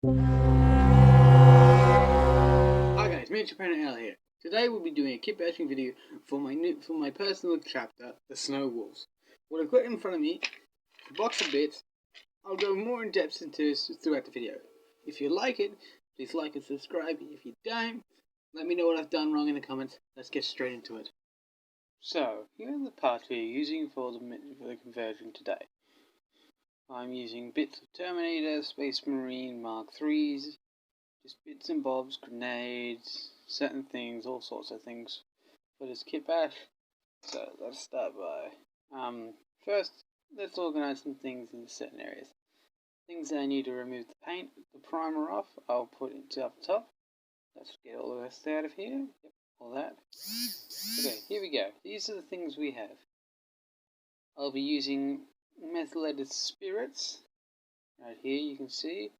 Hi guys, Miniature Painter L here. Today we'll be doing a kitbashing video for my personal chapter, The Snow Wolves. What I've got in front of me is a box of bits. I'll go more in depth into this throughout the video. If you like it, please like and subscribe. If you don't, let me know what I've done wrong in the comments. Let's get straight into it. So, here are the parts we're using for the conversion today. I'm using bits of Terminator, Space Marine, Mark III's, just bits and bobs, grenades, certain things, all sorts of things for this kit bash. So let's start by, first let's organise some things in certain areas. Things that I need to remove the paint, the primer off, I'll put it up top. Let's get all the rest out of here. Yep, all that. Okay, here we go. These are the things we have. I'll be using methylated spirits. Right here you can see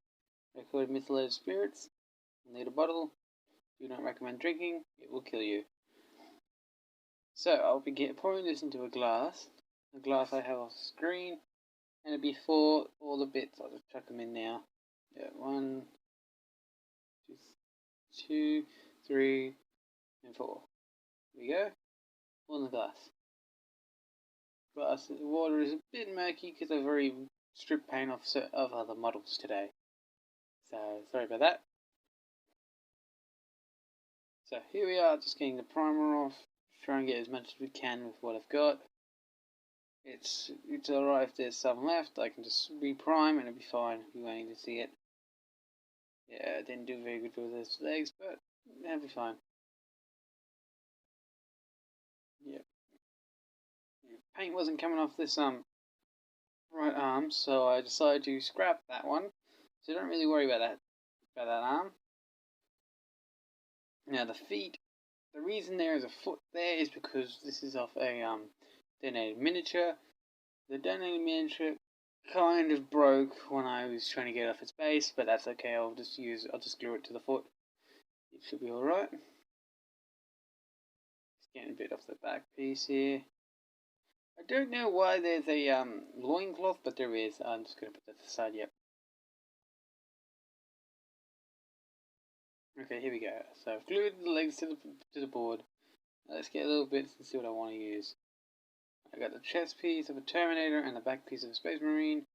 recorded methylated spirits. You'll need a bottle. Do not recommend drinking, it will kill you. So I'll be pouring this into a glass. The glass I have off the screen, and before all the bits, I'll just chuck them in now. Yeah, 1, 2, 3, and 4. Here we go. All in the glass. The water is a bit murky because I've already stripped paint off of other models today. So sorry about that. So here we are, just getting the primer off. Try and get as much as we can with what I've got. It's alright if there's some left, I can just reprime and it'll be fine. You won't need to see it. Yeah, I didn't do very good with those legs, but that'll be fine. Yep. Paint wasn't coming off this right arm, so I decided to scrap that one. So don't really worry about that arm. Now the feet, the reason there is a foot there is because this is off a donated miniature. The donated miniature kind of broke when I was trying to get it off its base, but that's okay. I'll just glue it to the foot. It should be all right. Just getting a bit off the back piece here. I don't know why there's a loincloth, but there is. I'm just going to put that to the side. Yep. Okay, here we go. So I've glued the legs to the board. Now let's get a little bits and see what I want to use. I got the chest piece of a Terminator and the back piece of a Space Marine.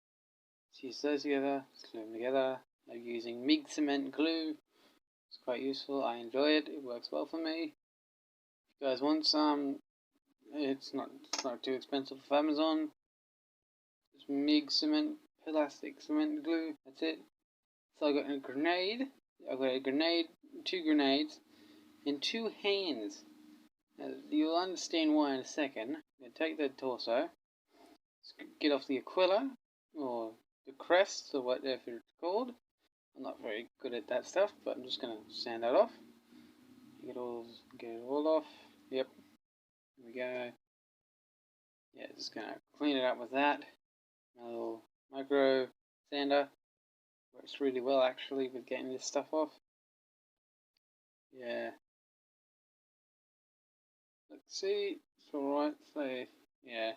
Let's use those together. Let's glue them together. I'm using MIG cement glue. It's quite useful. I enjoy it. It works well for me. If you guys want some, it's not too expensive off Amazon. Just MIG cement, plastic cement glue. That's it. So I got a grenade. I've got a grenade, 2 grenades, in 2 hands. Now, you'll understand why in a second. I'm going to take the torso, get off the aquila, or the crest, or whatever it's called. I'm not very good at that stuff, but I'm just going to sand that off. Get it all off. Yep. Here we go. Yeah, just going to clean it up with that. My little micro sander. Works really well actually with getting this stuff off. Yeah. Let's see. It's alright. So, yeah.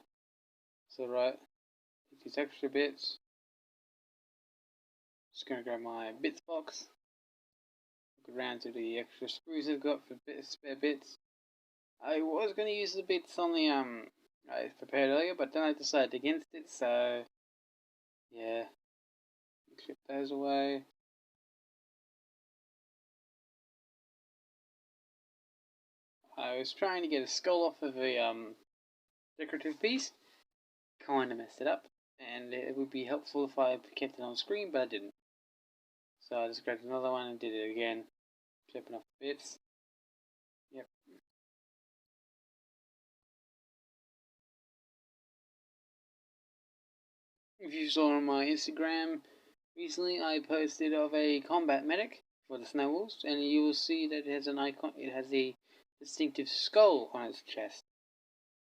It's alright. These extra bits. Just going to grab my bits box. Look around to the extra sprues I've got for spare bits. I was going to use the bits on the I prepared earlier, but then I decided against it, so yeah. Clip those away. I was trying to get a skull off of a decorative piece. Kinda messed it up, and it would be helpful if I kept it on screen, but I didn't. So I just grabbed another one and did it again, clipping off the bits. Yep. If you saw on my Instagram recently, I posted of a combat medic for the Snow Wolves, and you will see that it has an icon. It has a distinctive skull on its chest.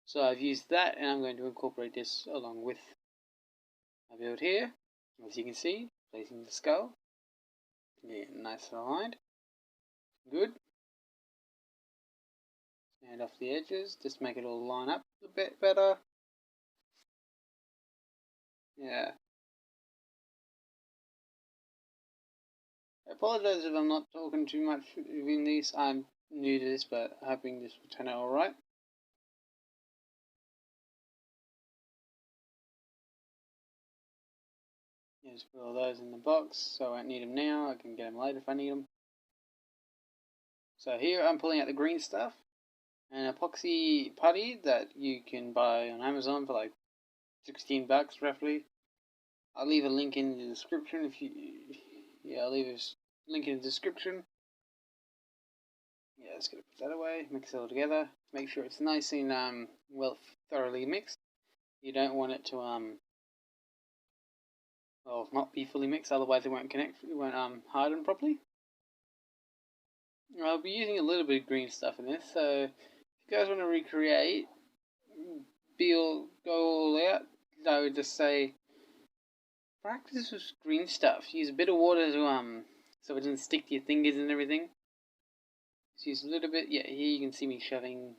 So I've used that, and I'm going to incorporate this along with my build here. As you can see, placing the skull. Yeah, nice and aligned. Good. And off the edges, just make it all line up a bit better. Yeah. apologise if I'm not talking too much in this. I'm new to this, but hoping this will turn out alright. Just put all those in the box, so I won't need them now. I can get them later if I need them. So here I'm pulling out the green stuff, an epoxy putty that you can buy on Amazon for like 16 bucks roughly. I'll leave a link in the description if you, I'll leave a link in the description. Yeah, just gonna put that away, mix it all together, make sure it's nice and well thoroughly mixed. You don't want it to well, not be fully mixed, otherwise it won't connect, it won't harden properly. I'll be using a little bit of green stuff in this, so if you guys want to recreate, go all out, I would just say practice with green stuff. Use a bit of water to so it doesn't stick to your fingers and everything. Just use a little bit. Yeah, here you can see me shoving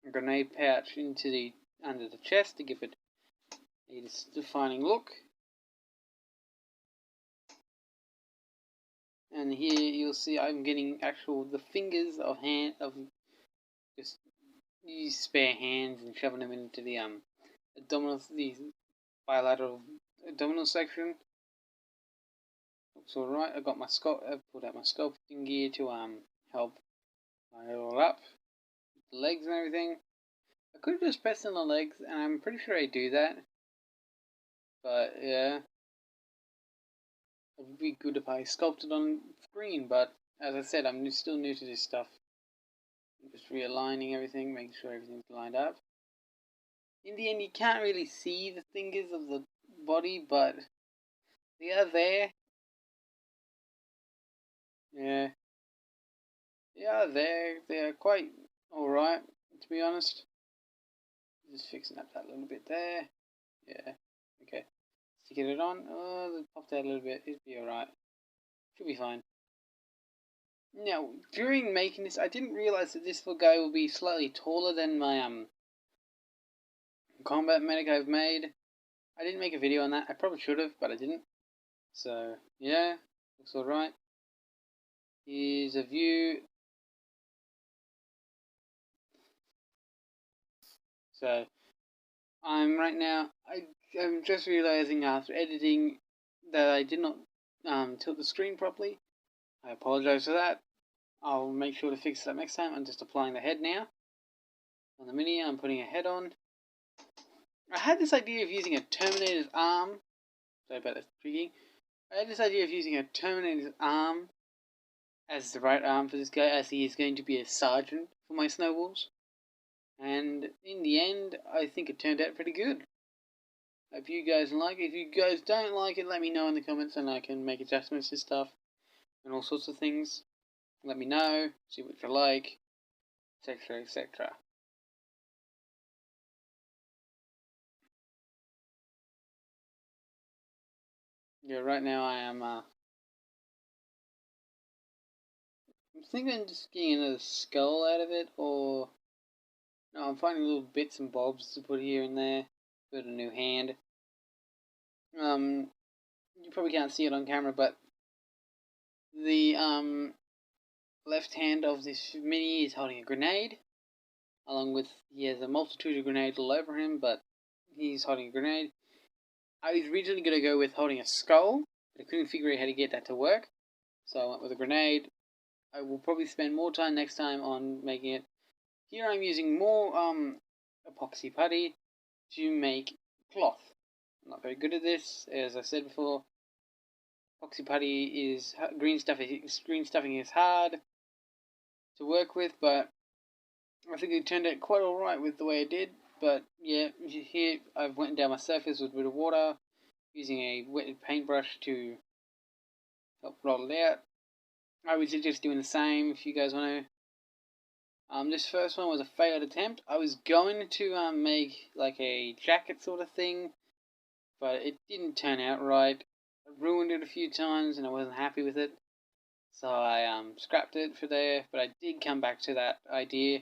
a grenade pouch into under the chest to give it a defining look. And here you'll see I'm getting the fingers of just use spare hands and shoving them into the bilateral abdominal section. Looks alright. I pulled out my sculpting gear to help line it all up. The legs and everything. I could have just pressed on the legs, and I'm pretty sure I do that. But yeah, it would be good if I sculpted on screen. But as I said, I'm still new to this stuff. I'm just realigning everything, making sure everything's lined up. In the end, you can't really see the fingers of the body, but they are there. Yeah, they are there. They are quite alright, to be honest. Just fixing up that little bit there. Yeah, okay. To get it on, it popped out a little bit. It'd be alright. Should be fine. Now, during making this, I didn't realise that this little guy will be slightly taller than my combat medic I've made. I didn't make a video on that. I probably should have, but I didn't. So, yeah, looks alright. Here's a view. So, right now, I'm just realising after editing that I did not tilt the screen properly. I apologise for that. I'll make sure to fix that next time. I'm just applying the head now. On the Mini, I'm putting a head on. I had this idea of using a Terminator's arm. Sorry about that speaking. I had this idea of using a Terminator's arm as the right arm for this guy, as he is going to be a sergeant for my snowballs. And in the end, I think it turned out pretty good. Hope you guys like it. If you guys don't like it, let me know in the comments and I can make adjustments to stuff and all sorts of things. Let me know, see what you like, etc, etc. Yeah, right now I am I'm thinking of just getting another skull out of it, or no, I'm finding little bits and bobs to put here and there. Put a new hand. You probably can't see it on camera, but the left hand of this Mini is holding a grenade, along with, he has a multitude of grenades all over him, but he's holding a grenade. I was originally going to go with holding a skull, but I couldn't figure out how to get that to work, so I went with a grenade. I will probably spend more time next time on making it. Here I'm using more epoxy putty to make cloth. I'm not very good at this, as I said before. Epoxy putty is green stuffing is hard to work with, but I think it turned out quite alright with the way it did. But yeah, here I've went down my surface with a bit of water, using a wetted paintbrush to help roll it out. I would suggest doing the same if you guys want to. This first one was a failed attempt. I was going to make like a jacket sort of thing, but it didn't turn out right. I ruined it a few times and I wasn't happy with it, so I scrapped it for there. But I did come back to that idea.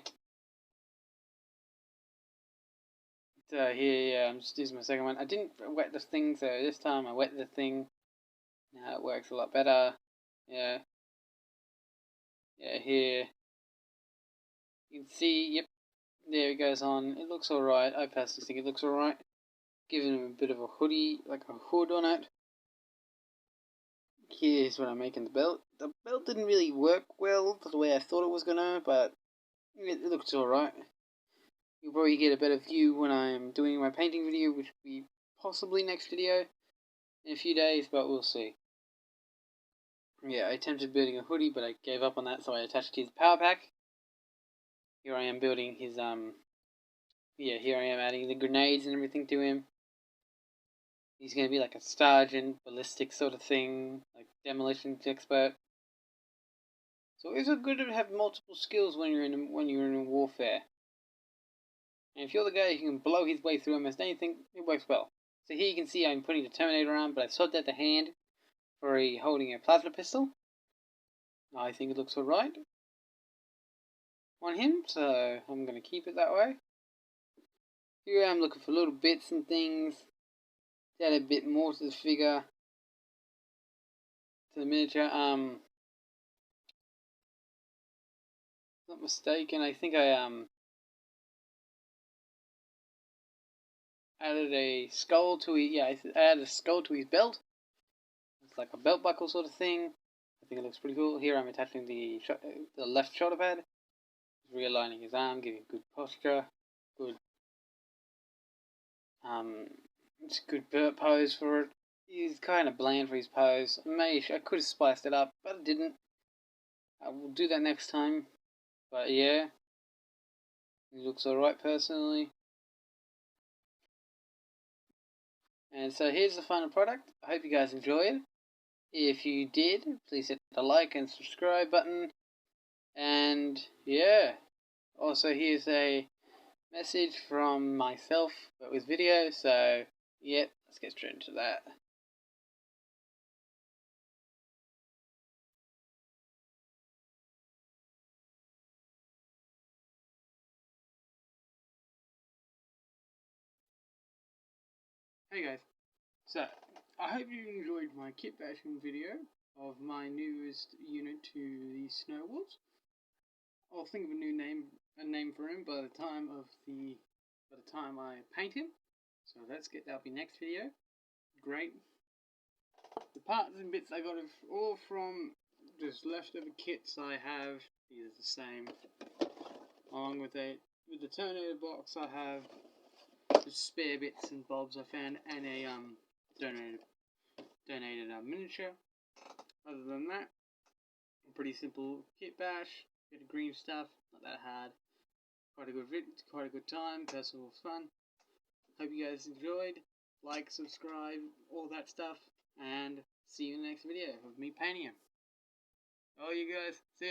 So here, I'm just using my second one. I didn't wet the thing, so this time I wet the thing. Now it works a lot better. Yeah, here you can see. Yep, there it goes on. It looks alright. I personally think it looks alright. Giving him a bit of a hoodie, like a hood on it. Here's what I'm making the belt. The belt didn't really work well the way I thought it was gonna, but it looks alright. You'll probably get a better view when I'm doing my painting video, which will be possibly next video in a few days, but we'll see. Yeah, I attempted building a hoodie, but I gave up on that, so I attached his power pack. Here I am building his, here I am adding the grenades and everything to him. He's going to be like a Sargent, ballistic sort of thing, like demolition expert. So it's good to have multiple skills when you're in warfare. And if you're the guy who can blow his way through almost anything, it works well. So here you can see I'm putting the Terminator on, but I've swapped out the hand for holding a plasma pistol. I think it looks alright on him, so I'm going to keep it that way. Here I'm looking for little bits and things to add a bit more to the figure, to the miniature. Not mistaken, I think I added a skull to I added a skull to his belt. It's like a belt buckle sort of thing. I think it looks pretty cool. Here I'm attaching the left shoulder pad, realigning his arm, giving good posture, good it's a good pose for it. He's kind of bland for his pose. I could have spiced it up, but I didn't. I will do that next time. But yeah, he looks alright personally. And so here's the final product. I hope you guys enjoyed. If you did, please hit the like and subscribe button. And yeah, also here's a message from myself, but with video. So yeah, let's get straight into that. Hey guys, so I hope you enjoyed my kit bashing video of my newest unit to the Snow Wolves. I'll think of a name for him by the time I paint him. So that'll be next video. Great. The parts and bits I got all from just leftover kits I have. These are the same. Along with the Terminator box I have just spare bits and bobs I found, and a donated miniature. Other than that, a pretty simple kit bash. Bit of green stuff, not that hard. Quite a good time, personal fun. Hope you guys enjoyed. Like, subscribe, all that stuff, and see you in the next video of me painting him. Oh, you guys, see ya.